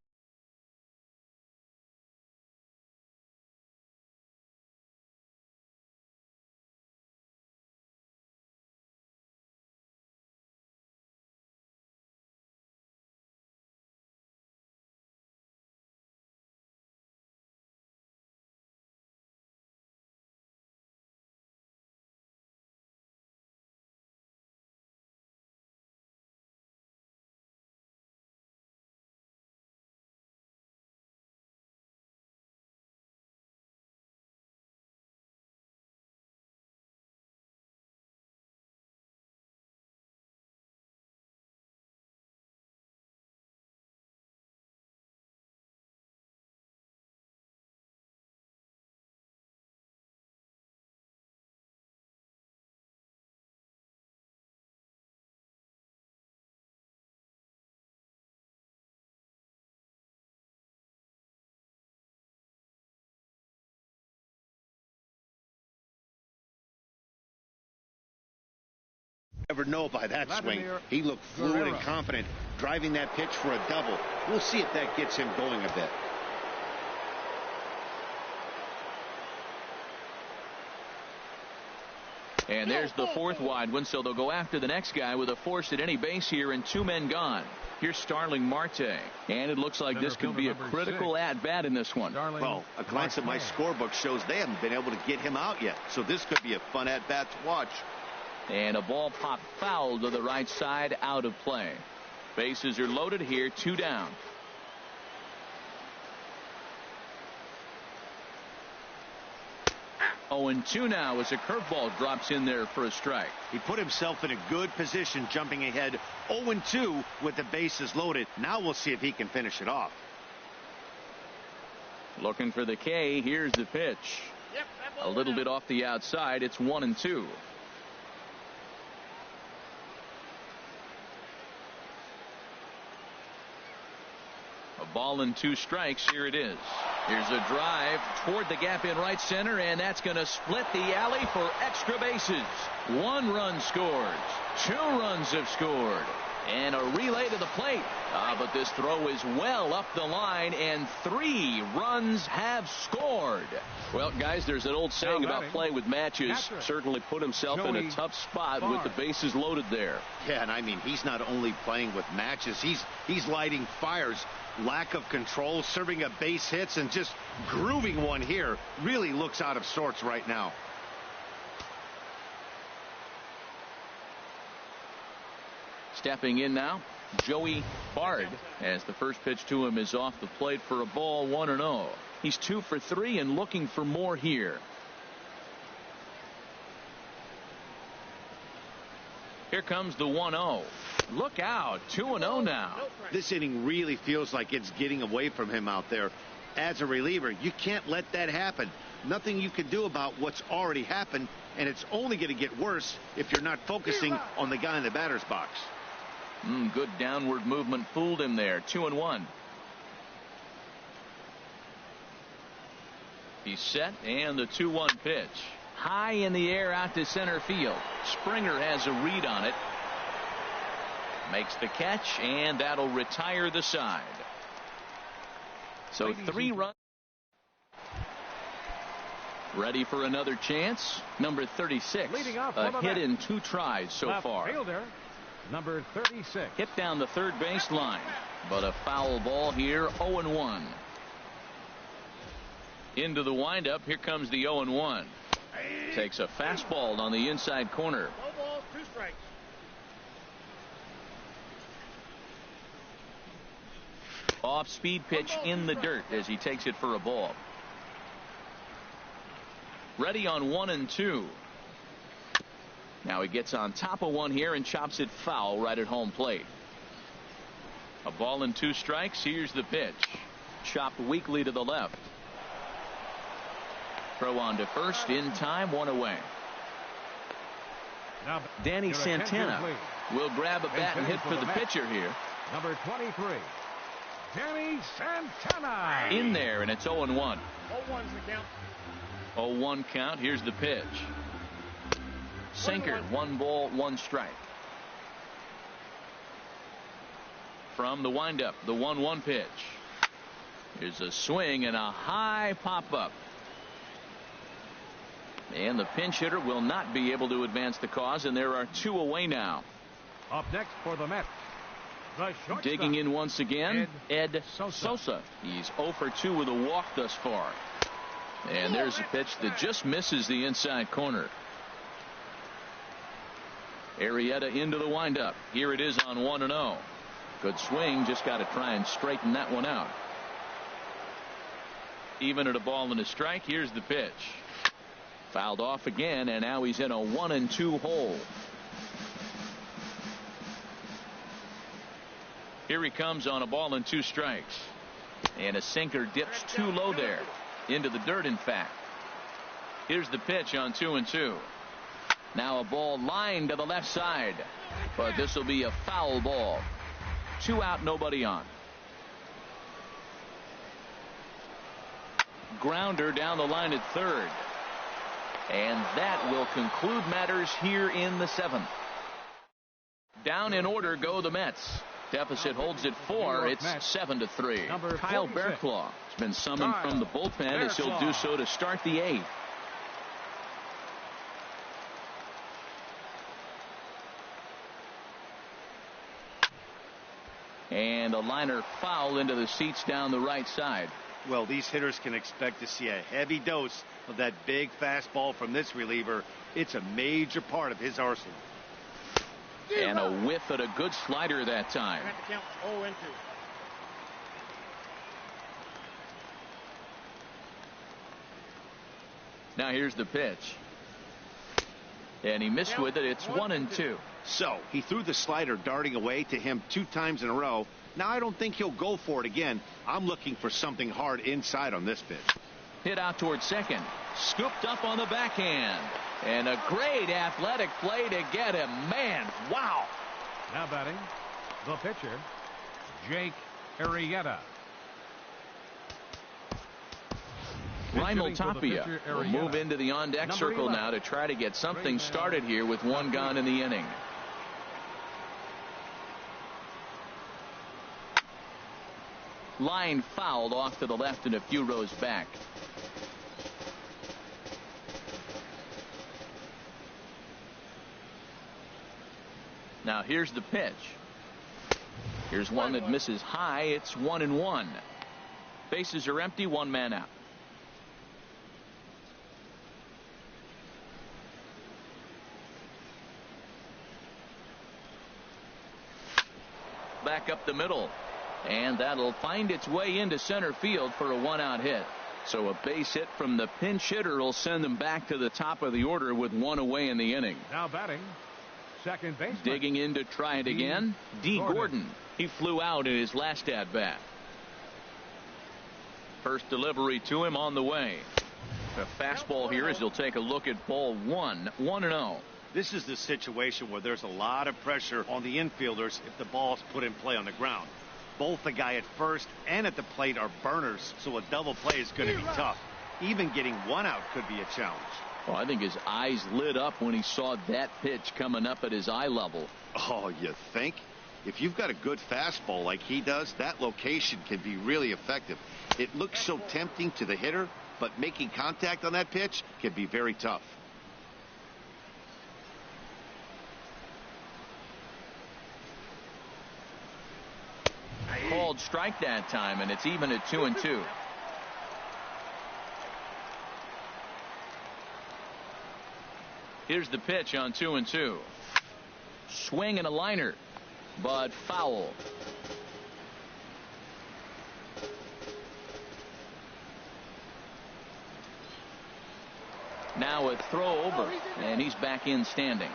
know by that swing. He looked fluid and confident driving that pitch for a double. We'll see if that gets him going a bit. And there's the 4th wide one, so they'll go after the next guy with a force at any base here and 2 men gone. Here's Starling Marte, and it looks like this could be a critical at-bat in this one. Well, a glance at my scorebook shows they haven't been able to get him out yet, so this could be a fun at-bat to watch. And a ball popped foul to the right side, out of play. Bases are loaded here, 2 down. Oh, and 2 now as a curveball drops in there for a strike. He put himself in a good position jumping ahead 0-2 with the bases loaded. Now we'll see if he can finish it off. Looking for the K. Here's the pitch. A little bit off the outside. It's 1-2. A ball and 2 strikes. Here it is. Here's a drive toward the gap in right center, and that's going to split the alley for extra bases. 1 run scores. 2 runs have scored. And a relay to the plate. But this throw is well up the line, and 3 runs have scored. Well, guys, there's an old saying about playing with matches. Certainly put himself in a tough spot with the bases loaded there. Yeah, and I mean, he's not only playing with matches, he's lighting fires. Lack of control, serving up base hits, and just grooving one here. Really looks out of sorts right now. Stepping in now, Joey Bard, as the first pitch to him is off the plate for a ball, 1-0. He's 2 for 3 and looking for more here. Here comes the 1-0. Look out, 2-0 now. This inning really feels like it's getting away from him out there. As a reliever, you can't let that happen. Nothing you can do about what's already happened, and it's only going to get worse if you're not focusing on the guy in the batter's box. Good downward movement fooled him there. 2-1. He's set, and the 2-1 pitch. High in the air out to center field. Springer has a read on it. Makes the catch, and that'll retire the side. So 3 runs. Ready for another chance. Number 36. A hit in 2 tries so far. Fielder, number 36. Hit down the third base line, but a foul ball here. 0-1. Into the windup. Here comes the 0-1. Takes a fastball on the inside corner. No balls, 2 strikes. Off speed pitch in the dirt as he takes it for a ball. Ready on 1-2. Now he gets on top of one here and chops it foul right at home plate. A ball and 2 strikes. Here's the pitch. Chopped weakly to the left. Throw on to first in time, 1 away. Now, Danny Santana will grab a bat and hit for the pitcher here. Number 23, Danny Santana. In there, and it's 0-1. 0-1's the count. 0-1 count. Here's the pitch. Sinker, 1 ball, 1 strike. From the windup, the 1-1 pitch. Here's a swing and a high pop-up. And the pinch hitter will not be able to advance the cause, and there are 2 away now. Up next for the Mets, the shortstop. Digging in once again, Ed Sosa. He's 0 for 2 with a walk thus far. And there's a pitch that just misses the inside corner. Arrieta into the windup. Here it is on 1-0. Good swing, just got to try and straighten that one out. Even at a ball and a strike. Here's the pitch. Fouled off again, and now he's in a 1-2 hole. Here he comes on a ball and 2 strikes. And a sinker dips too low there. Into the dirt, in fact. Here's the pitch on 2-2. Now a ball lined to the left side. But this will be a foul ball. 2 out, nobody on. Grounder down the line at third. And that will conclude matters here in the 7th. Down in order go the Mets. Deficit holds at 4. It's 7-3. Kyle Bearclaw has been summoned from the bullpen as he'll do so to start the 8th. And a liner foul into the seats down the right side. Well, these hitters can expect to see a heavy dose of that big fastball from this reliever. It's a major part of his arsenal. And a whiff at a good slider that time. At the count, 0-2. Now here's the pitch. And he missed with it. It's 1-2. So he threw the slider darting away to him 2 times in a row. Now I don't think he'll go for it again. I'm looking for something hard inside on this pitch. Hit out towards second. Scooped up on the backhand. And a great athletic play to get him. Man, wow. Now batting, the pitcher, Jake Arrieta. Raimel Tapia will move into the on-deck circle now to try to get something started here with 1 gone in the inning. Line fouled off to the left and a few rows back. Now here's the pitch. Here's one that misses high. It's 1-1. Bases are empty. 1 man out. back up the middle. And that'll find its way into center field for a 1-out hit. So a base hit from the pinch hitter will send them back to the top of the order with 1 away in the inning. Now batting, second baseman. Digging in to try it again, D. Gordon. He flew out in his last at bat. First delivery to him on the way. The fastball here as he'll take a look at ball 1, 1-0. This is the situation where there's a lot of pressure on the infielders if the ball's put in play on the ground. Both the guy at first and at the plate are burners, so a double play is going to be tough. Even getting 1 out could be a challenge. Well, I think his eyes lit up when he saw that pitch coming up at his eye level. Oh, you think? If you've got a good fastball like he does, that location can be really effective. It looks so tempting to the hitter, but making contact on that pitch can be very tough. Called strike that time, and it's even at 2-2. Here's the pitch on 2-2. Swing and a liner, but foul. Now a throw over, and he's back in standing.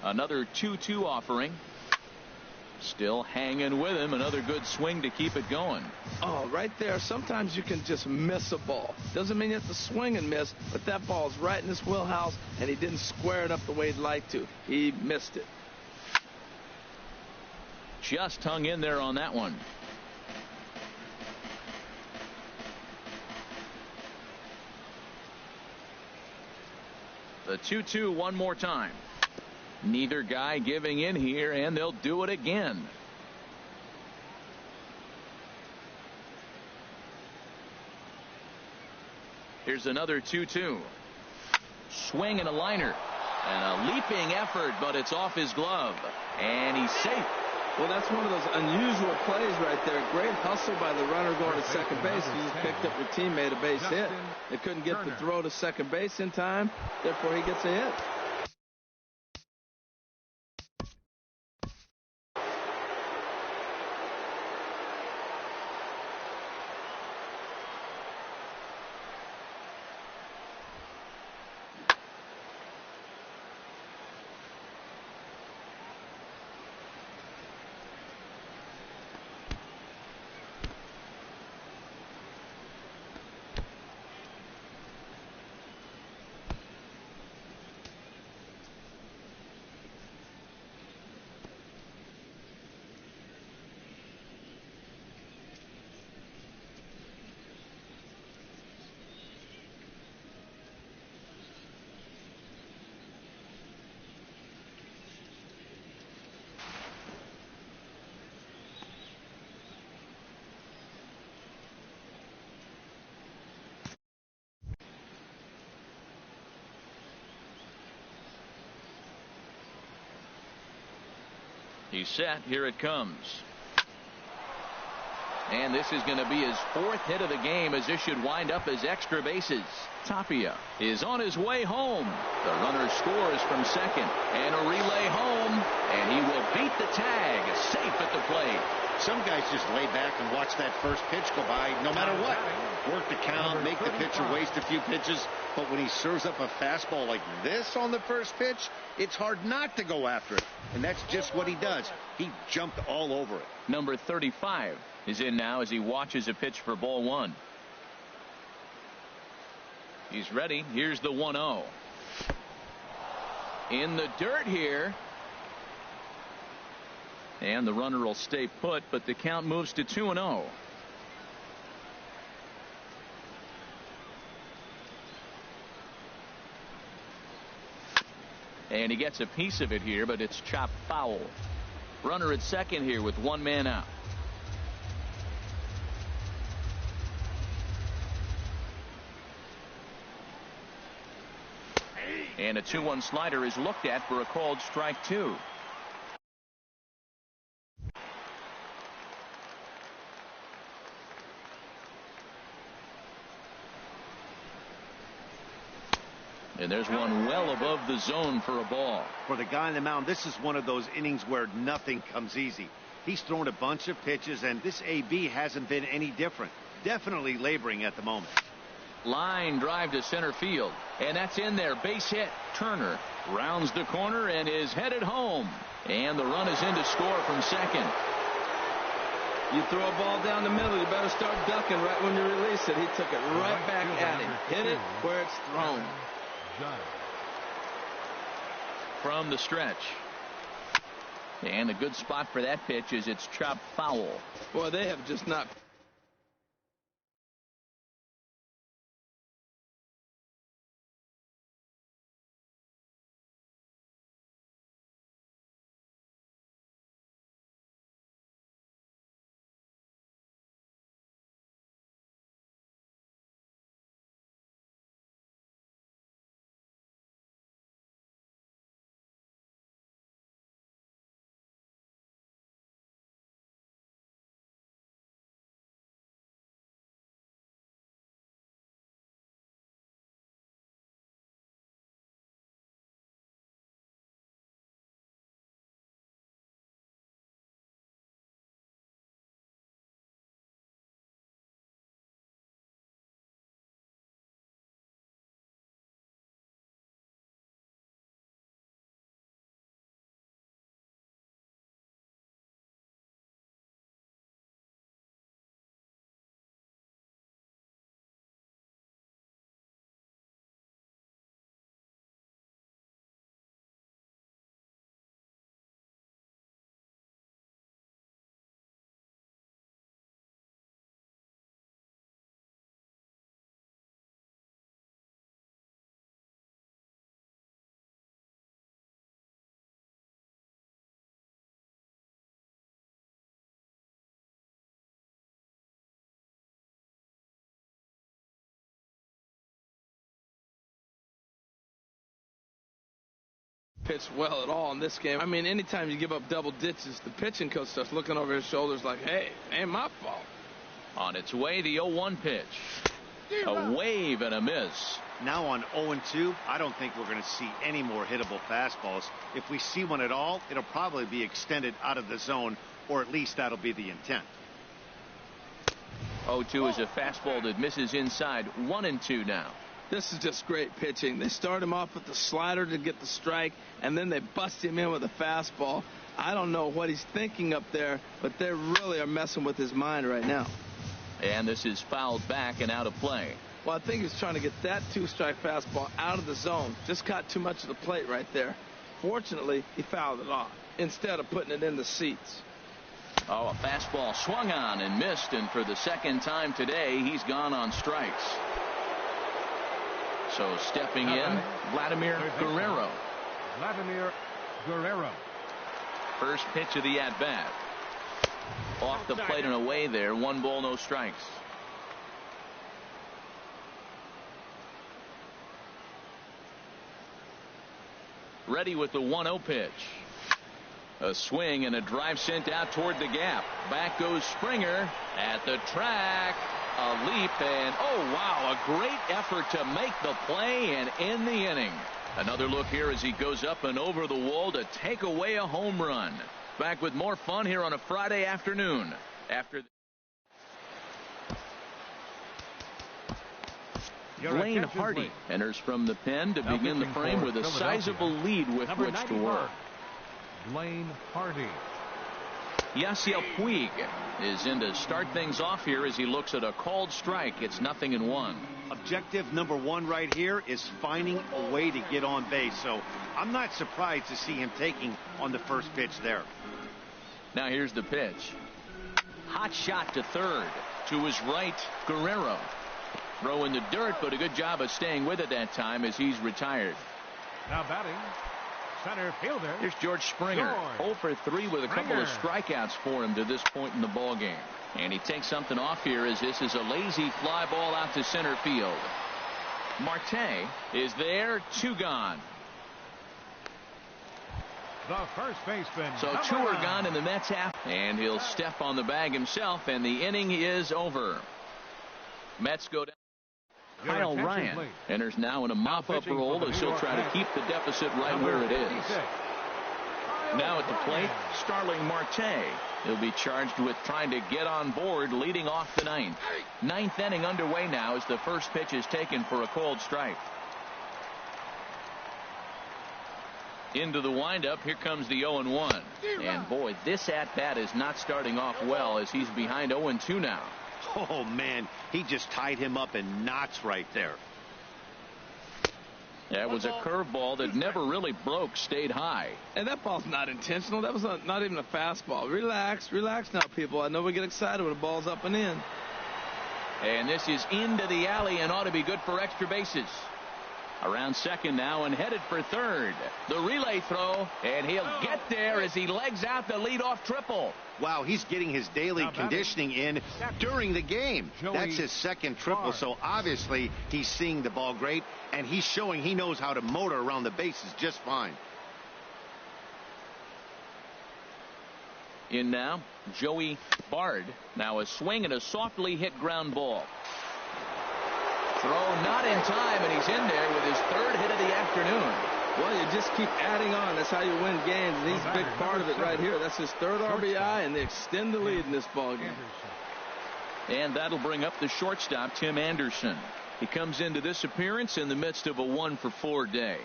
Another 2-2 offering. Still hanging with him. Another good swing to keep it going. Oh, right there. Sometimes you can just miss a ball. Doesn't mean you have to swing and miss, but that ball's right in his wheelhouse, and he didn't square it up the way he'd like to. He missed it. Just hung in there on that one. The 2-2 one more time. Neither guy giving in here, and they'll do it again. Here's another 2-2. Swing and a liner. And a leaping effort, but it's off his glove. And he's safe. Well, that's one of those unusual plays right there. Great hustle by the runner going to second base. He just picked up your teammate a base hit. They couldn't get the throw to second base in time. Therefore, he gets a hit. He's set. Here it comes. And this is going to be his 4th hit of the game, as this should wind up as extra bases. Tapia is on his way home. The runner scores from second, and a relay home, and he will beat the tag, safe at the plate. Some guys just lay back and watch that first pitch go by no matter what. Work the count, make the pitcher waste a few pitches. But when he serves up a fastball like this on the first pitch, it's hard not to go after it. And that's just what he does. He jumped all over it. Number 35 is in now as he watches a pitch for ball 1. He's ready. Here's the 1-0. In the dirt here. And the runner will stay put, but the count moves to 2-0. And he gets a piece of it here, but it's chopped foul. Runner at second here with 1 man out. And a 2-1 slider is looked at for a called strike 2. And there's one well above the zone for a ball. For the guy on the mound, this is one of those innings where nothing comes easy. He's thrown a bunch of pitches, and this AB hasn't been any different. Definitely laboring at the moment. Line drive to center field, and that's in there. Base hit. Turner rounds the corner and is headed home. And the run is in to score from second. You throw a ball down the middle, you better start ducking right when you release it. He took it right back at him. Hit it where it's thrown. From the stretch. And a good spot for that pitch is it's chopped foul. Boy, they have just not. Pitched well at all in this game. I mean, anytime you give up double digits, the pitching coach starts looking over his shoulders like, hey, ain't my fault. On its way, the 0-1 pitch. A wave and a miss. Now on 0-2, I don't think we're going to see any more hittable fastballs. If we see one at all, it'll probably be extended out of the zone, or at least that'll be the intent. 0-2 is a fastball that misses inside. 1-2 now. This is just great pitching. They start him off with the slider to get the strike, and then they bust him in with a fastball. I don't know what he's thinking up there, but they really are messing with his mind right now. And this is fouled back and out of play. Well, I think he's trying to get that two-strike fastball out of the zone. Just caught too much of the plate right there. Fortunately, he fouled it off instead of putting it in the seats. Oh, a fastball swung on and missed, and for the second time today, he's gone on strikes. So stepping in, Vladimir Guerrero. Vladimir Guerrero. First pitch of the at-bat. Off the plate and away there. 1 ball, no strikes. Ready with the 1-0 pitch. A swing and a drive sent out toward the gap. Back goes Springer at the track. A leap, and oh wow, a great effort to make the play and end the inning. Another look here as he goes up and over the wall to take away a home run. Back with more fun here on a Friday afternoon. Blaine Hardy enters from the pen to begin the frame with a sizable lead with which to work. Blaine Hardy. Yasiel Puig is in to start things off here as he looks at a called strike. It's 0-1. Objective number 1 right here is finding a way to get on base. So I'm not surprised to see him taking on the first pitch there. Now here's the pitch. Hot shot to third. To his right, Guerrero. Throw in the dirt, but a good job of staying with it that time as he's retired. Now batting, center fielder. Here's George Springer. 0 for 3 with a couple of strikeouts for him to this point in the ball game. And he takes something off here as this is a lazy fly ball out to center field. Marte is there. 2 gone. The first baseman. So 2 are gone in the Mets half. And he'll step on the bag himself, and the inning is over. Mets go down. Kyle Ryan enters now in a mop-up role as he'll try to keep the deficit right where it is. Now at the plate, Starling Marte. He'll be charged with trying to get on board leading off the ninth. Ninth inning underway now as the first pitch is taken for a called strike. Into the windup. Here comes the 0-1. And boy, this at-bat is not starting off well as he's behind 0-2 now. Oh, man, he just tied him up in knots right there. That was a curveball that never really broke, stayed high. And that ball's not intentional. That was not even a fastball. Relax now, people. I know we get excited when the ball's up and in. And this is into the alley and ought to be good for extra bases. Around second now and headed for third. The relay throw, and he'll get there as he legs out the leadoff triple. Wow, he's getting his daily conditioning in during the game. That's his second triple, so obviously he's seeing the ball great, and he's showing he knows how to motor around the bases just fine. In now, Joey Bard. Now a swing and a softly hit ground ball. Throw not in time, and he's in there with his third hit of the afternoon. Well, you just keep adding on. That's how you win games, and he's a big part of it right here. That's his third RBI, and they extend the lead in this ballgame. And that'll bring up the shortstop, Tim Anderson. He comes into this appearance in the midst of a 1-for-4 day.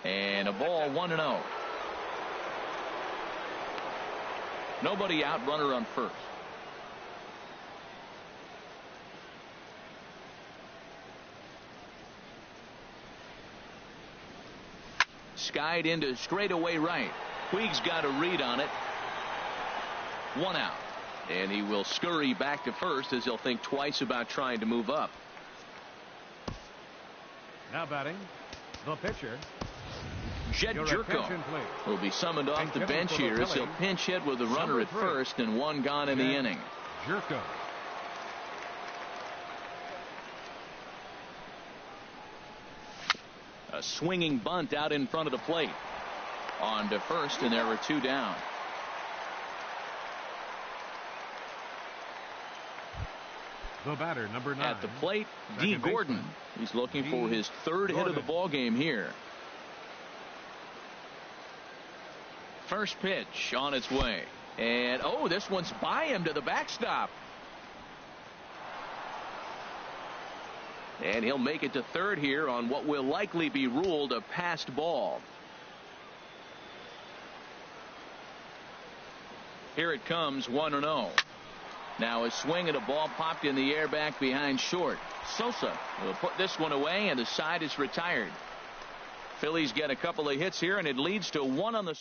And a ball, 1-0. Nobody out, runner on first. Skied into straightaway right. Puig's got a read on it. One out. And he will scurry back to first as he'll think twice about trying to move up. Now batting, the pitcher. Jed Jerko will be summoned off the bench here as he'll pinch hit with a runner at first and one gone in the inning. Jerko. A swinging bunt out in front of the plate. On to first, and there were two down. The batter, number 9. At the plate, D. Gordon. He's looking for his third hit of the ball game here. First pitch on its way. And, oh, this one's by him to the backstop. And he'll make it to third here on what will likely be ruled a passed ball. Here it comes, 1-0. Now a swing and a ball popped in the air back behind short. Sosa will put this one away, and the side is retired. Phillies get a couple of hits here, and it leads to one on the.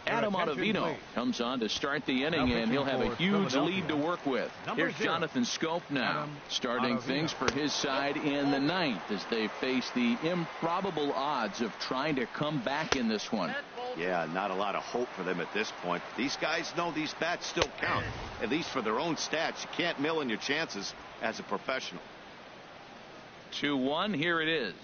Adam Ottavino comes on to start the inning, and he'll have a huge lead to work with. Here's Jonathan Scope now, starting things for his side in the ninth as they face the improbable odds of trying to come back in this one. Yeah, not a lot of hope for them at this point. These guys know these bats still count, at least for their own stats. You can't mill in your chances as a professional. 2-1, here it is.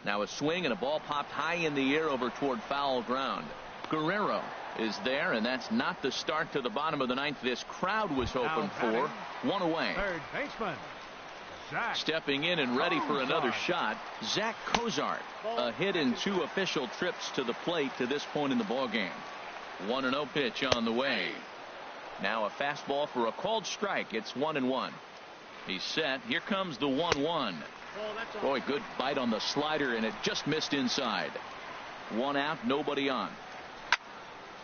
Now a swing and a ball popped high in the air over toward foul ground. Guerrero is there, and that's not the start to the bottom of the ninth this crowd was hoping for. One away. Third baseman. Stepping in and ready for another shot, Zach Cozart. A hit in 2 official trips to the plate to this point in the ballgame. 1-0 pitch on the way. Now a fastball for a called strike. It's 1-1. He's set. Here comes the 1-1. Boy, good bite on the slider, and it just missed inside. One out, nobody on.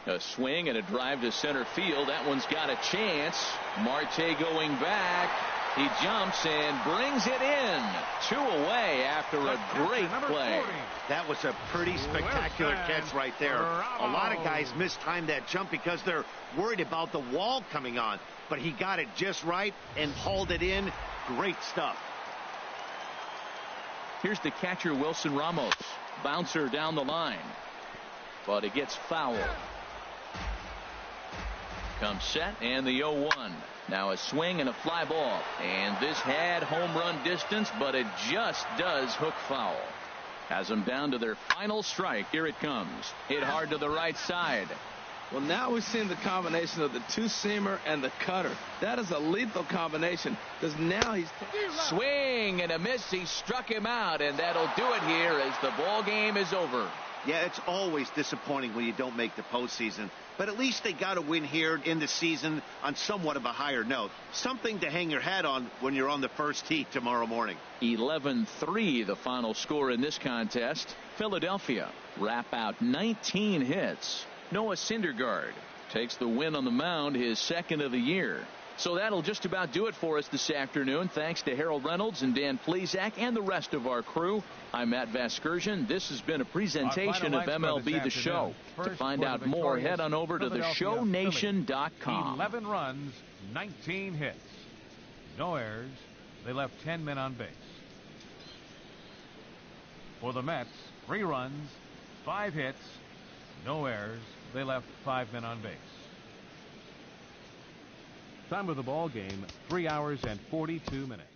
A swing and a drive to center field. That one's got a chance. Marte going back. He jumps and brings it in. 2 away after a great play. That was a pretty spectacular catch right there. A lot of guys mistime that jump because they're worried about the wall coming on. But he got it just right and hauled it in. Great stuff. Here's the catcher, Wilson Ramos. Bouncer down the line. But it gets foul. Comes set, and the 0-1. Now a swing and a fly ball. And this had home run distance, but it just does hook foul. Has them down to their final strike. Here it comes. Hit hard to the right side. Well, now we've seen the combination of the two-seamer and the cutter. That is a lethal combination because now he's... Swing and a miss. He struck him out, and that'll do it here as the ball game is over. Yeah, it's always disappointing when you don't make the postseason. But at least they got a win here in the season on somewhat of a higher note. Something to hang your hat on when you're on the first tee tomorrow morning. 11-3 the final score in this contest. Philadelphia wrap out 19 hits. Noah Syndergaard takes the win on the mound, his second of the year. So that'll just about do it for us this afternoon. Thanks to Harold Reynolds and Dan Plesac and the rest of our crew. I'm Matt Vasgersian. This has been a presentation of MLB The Show. To find out more, head on over to theshownation.com. 11 runs, 19 hits. No errors. They left 10 men on base. For the Mets, 3 runs, 5 hits, no errors. They left 5 men on base. Time of the ball game, 3 hours and 42 minutes.